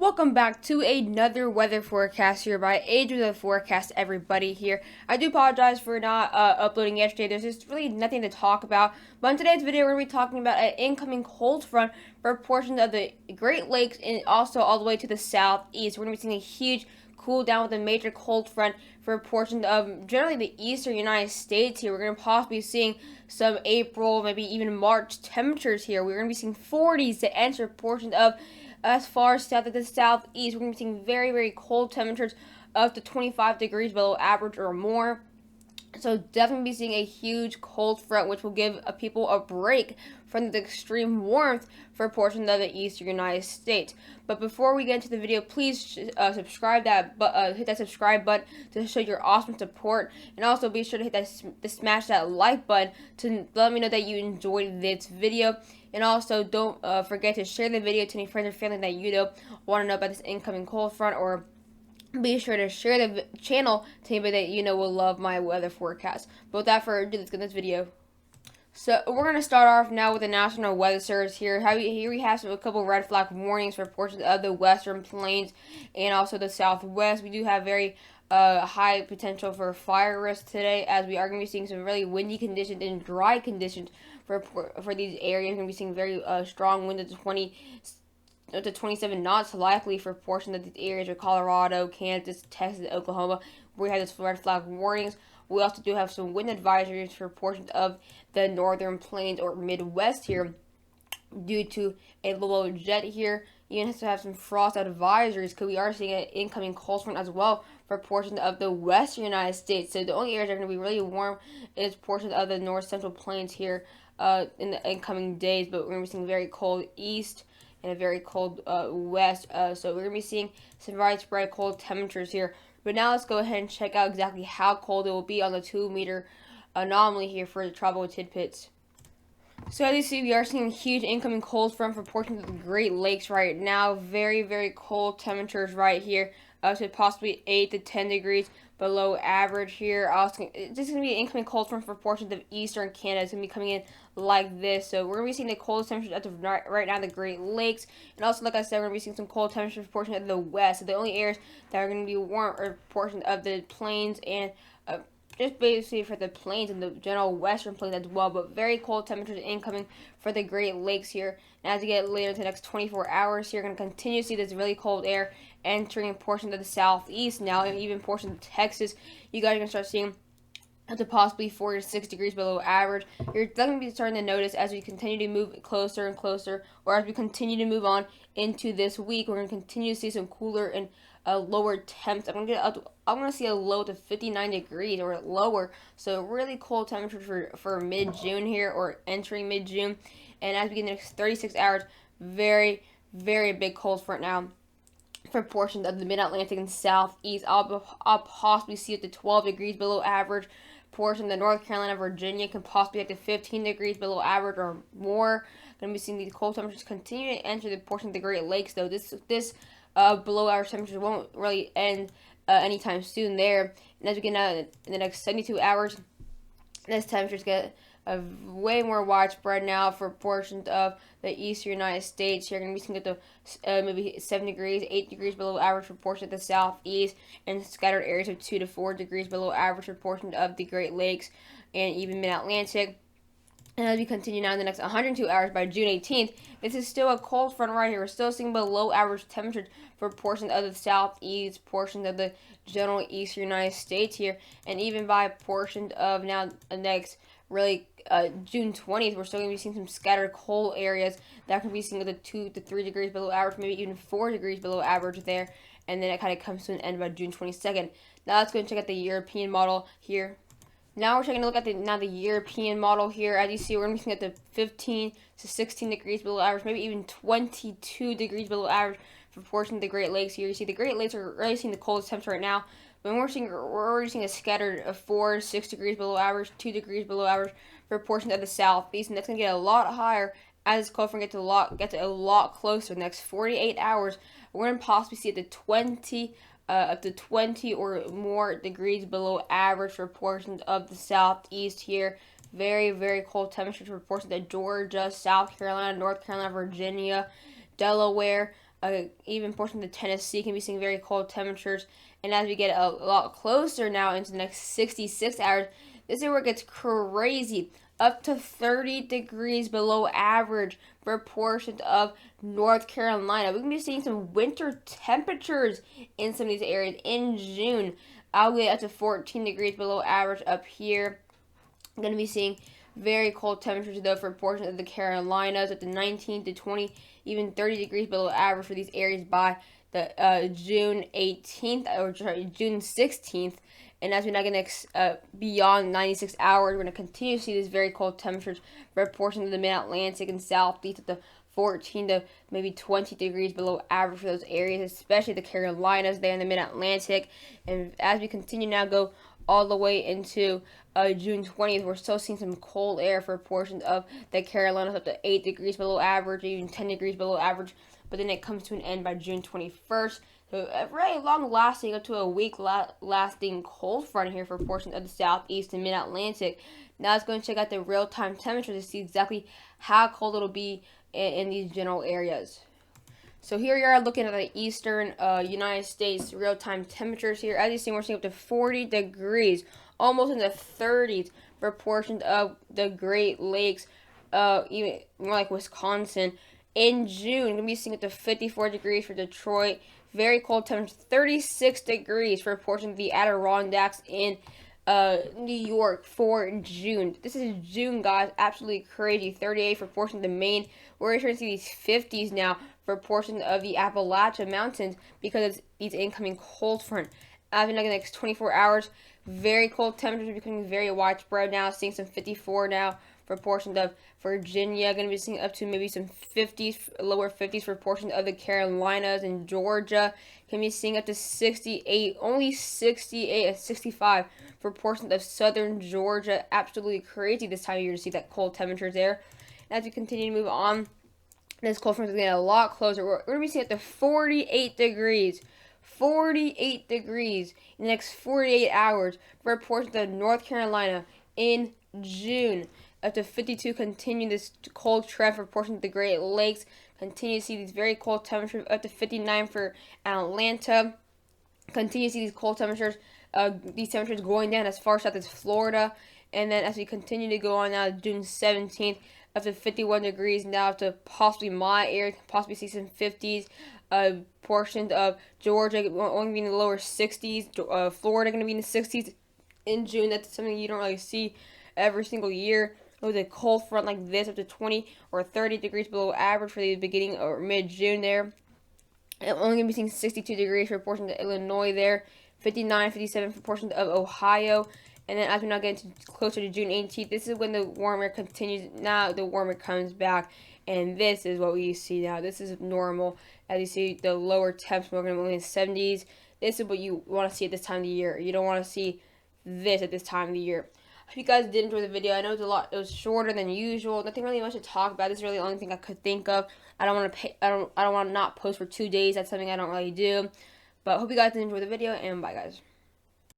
Welcome back to another weather forecast here by Age of the Forecast, everybody here. I do apologize for not uploading yesterday. There's just really nothing to talk about. But in today's video, we're going to be talking about an incoming cold front for portions of the Great Lakes and also all the way to the southeast. We're going to be seeing a huge cool down with a major cold front for portions of generally the eastern United States here. We're going to possibly be seeing some April, maybe even March temperatures here. We're going to be seeing 40s to enter portions of as far south as the southeast. We're going to be seeing very, very cold temperatures up to 25 degrees below average or more. So definitely be seeing a huge cold front, which will give people a break from the extreme warmth for portions of the eastern United States. But before we get into the video, please subscribe hit that subscribe button to show your awesome support, and also be sure to hit that smash that like button to let me know that you enjoyed this video. And also don't forget to share the video to any friends or family that you know want to know about this incoming cold front, or be sure to share the channel to anybody that you know will love my weather forecast. But without further ado, let's get this video. So we're going to start off now with the National Weather Service here. Here we have a couple red flag warnings for portions of the western plains and also the southwest. We do have very high potential for fire risk today, as we are going to be seeing some really windy conditions and dry conditions for these areas. We're going to be seeing very strong winds to 27 knots likely for portions of these areas of Colorado, Kansas, Texas, Oklahoma, where we have this red flag warnings. We also do have some wind advisories for portions of the northern plains or Midwest here due to a low jet here. You also have some frost advisories because we are seeing an incoming cold front as well for portions of the western United States. So the only areas that are going to be really warm is portions of the north central plains here in the incoming days, but we're going to be seeing very cold east and a very cold west. So we're going to be seeing some widespread cold temperatures here. But now let's go ahead and check out exactly how cold it will be on the 2-meter anomaly here for the tropical tidbits. So as you see, we are seeing a huge incoming cold front for portions of the Great Lakes right now. Very, very cold temperatures right here, up to possibly 8 to 10 degrees below average here. Also, this is going to be an incoming cold front for portions of eastern Canada. It's going to be coming in like this. So we're going to be seeing the coldest temperatures up to right now the Great Lakes. And also, like I said, we're going to be seeing some cold temperatures for portions of the west. So the only areas that are going to be warm are portions of the plains and just basically for the plains and the general western plains as well, but very cold temperatures incoming for the Great Lakes here. And as we get later into the next 24 hours, you're going to continue to see this really cold air entering portions of the southeast now, and even portions of Texas. You guys are going to start seeing up to possibly 4 to 6 degrees below average. You're definitely be starting to notice as we continue to move closer and closer, or as we continue to move on into this week, we're going to continue to see some cooler and lower temps. I'm gonna see a low to 59 degrees or lower, so really cold temperatures for mid-June here, or entering mid-June. And as we get in the next 36 hours, very, very big cold front now for portions of the mid-Atlantic and southeast. I'll possibly see up to 12 degrees below average. Portion of North Carolina, Virginia can possibly up to 15 degrees below average or more. Going to be seeing these cold temperatures continue to enter the portion of the Great Lakes, though. This below average temperatures won't really end anytime soon there. And as we get out in the next 72 hours, this temperatures get way more widespread now for portions of the eastern United States. You're going to be seeing up to maybe 7 degrees, 8 degrees below average for portions of the southeast, and scattered areas of 2 to 4 degrees below average for portions of the Great Lakes and even mid-Atlantic. And as we continue now in the next 102 hours by June 18th, this is still a cold front right here. We're still seeing below average temperatures for portions of the southeast, portions of the general eastern United States here, and even by portions of now the next really June 20th, we're still going to be seeing some scattered cold areas that can be seen with a 2 to 3 degrees below average, maybe even 4 degrees below average there. And then it kind of comes to an end by June 22nd. Now let's go and check out the European model here. Now we're taking a look at the European model here. As you see, we're going to be looking at the 15 to 16 degrees below average, maybe even 22 degrees below average for portions of the Great Lakes here. You see the Great Lakes are really seeing the coldest temperature right now. But we're already seeing a scattered 4 to 6 degrees below average, 2 degrees below average for portions of the southeast, and that's going to get a lot higher as this cold front gets a lot closer. The next 48 hours, we're going to possibly see up to 20 or more degrees below average for portions of the southeast here. Very, very cold temperatures for portions of Georgia, South Carolina, North Carolina, Virginia, Delaware, Even portions of Tennessee can be seeing very cold temperatures. And as we get a lot closer now into the next 66 hours, this is where it gets crazy. Up to 30 degrees below average for portions of North Carolina. We're going to be seeing some winter temperatures in some of these areas in June. I'll get up to 14 degrees below average up here. I'm going to be seeing very cold temperatures though for portions of the Carolinas at the 19 to 20, even 30 degrees below average for these areas by the June 18th or sorry, June 16th. And as we now get beyond 96 hours, we're going to continue to see these very cold temperatures for portions of the Mid-Atlantic and Southeast at the 14 to maybe 20 degrees below average for those areas, especially the Carolinas there in the Mid-Atlantic. And as we continue now go all the way into June 20th, we're still seeing some cold air for portions of the Carolinas up to 8 degrees below average, even 10 degrees below average. But then it comes to an end by June 21st. So a very long-lasting, up to a week-lasting cold front here for portions of the Southeast and Mid-Atlantic. Now let's go and check out the real-time temperatures to see exactly how cold it'll be in these general areas. So here you are looking at the eastern United States real-time temperatures here. As you see, we're seeing up to 40 degrees, almost in the 30s for portions of the Great Lakes, even more like Wisconsin. In June, we're going to be seeing up to 54 degrees for Detroit. Very cold temperatures, 36 degrees for portions of the Adirondacks in New York for June. This is June, guys. Absolutely crazy. 38 for portions of the Maine. We're starting to see these 50s now for portions of the Appalachian Mountains because of these incoming cold front. As in the next 24 hours, very cold temperatures becoming very widespread now. Seeing some 54 now for portions of Virginia. Going to be seeing up to maybe some 50s, lower 50s for portions of the Carolinas and Georgia. Can be seeing up to 68, only 68 and 65 for portions of southern Georgia. Absolutely crazy this time of year to see that cold temperatures there. And as we continue to move on, this cold front is getting a lot closer. We're going to be seeing up to 48 degrees. 48 degrees in the next 48 hours for portions of North Carolina in June. Up to 52, continue this cold trend for portions of the Great Lakes. Continue to see these very cold temperatures up to 59 for Atlanta. Continue to see these cold temperatures, these temperatures going down as far south as Florida. And then as we continue to go on now, June 17th, up to 51 degrees, now up to possibly my area, possibly see some 50s. Portions of Georgia only being in the lower 60s. Florida going to be in the 60s in June. That's something you don't really see every single year. With a cold front like this, up to 20 or 30 degrees below average for the beginning or mid-June there. And only going to be seeing 62 degrees for portions of Illinois there. 59, 57 for portions of Ohio. And then as we now get closer to June 18th, this is when the warmer continues. Now the warmer comes back. And this is what we see now. This is normal. As you see, the lower temps, we're going to be in the 70s. This is what you want to see at this time of the year. You don't want to see this at this time of the year. I hope you guys did enjoy the video. I know it was shorter than usual. Nothing really much to talk about. This is really the only thing I could think of. I don't want to not post for 2 days. That's something I don't really do. But I hope you guys did enjoy the video, and bye guys.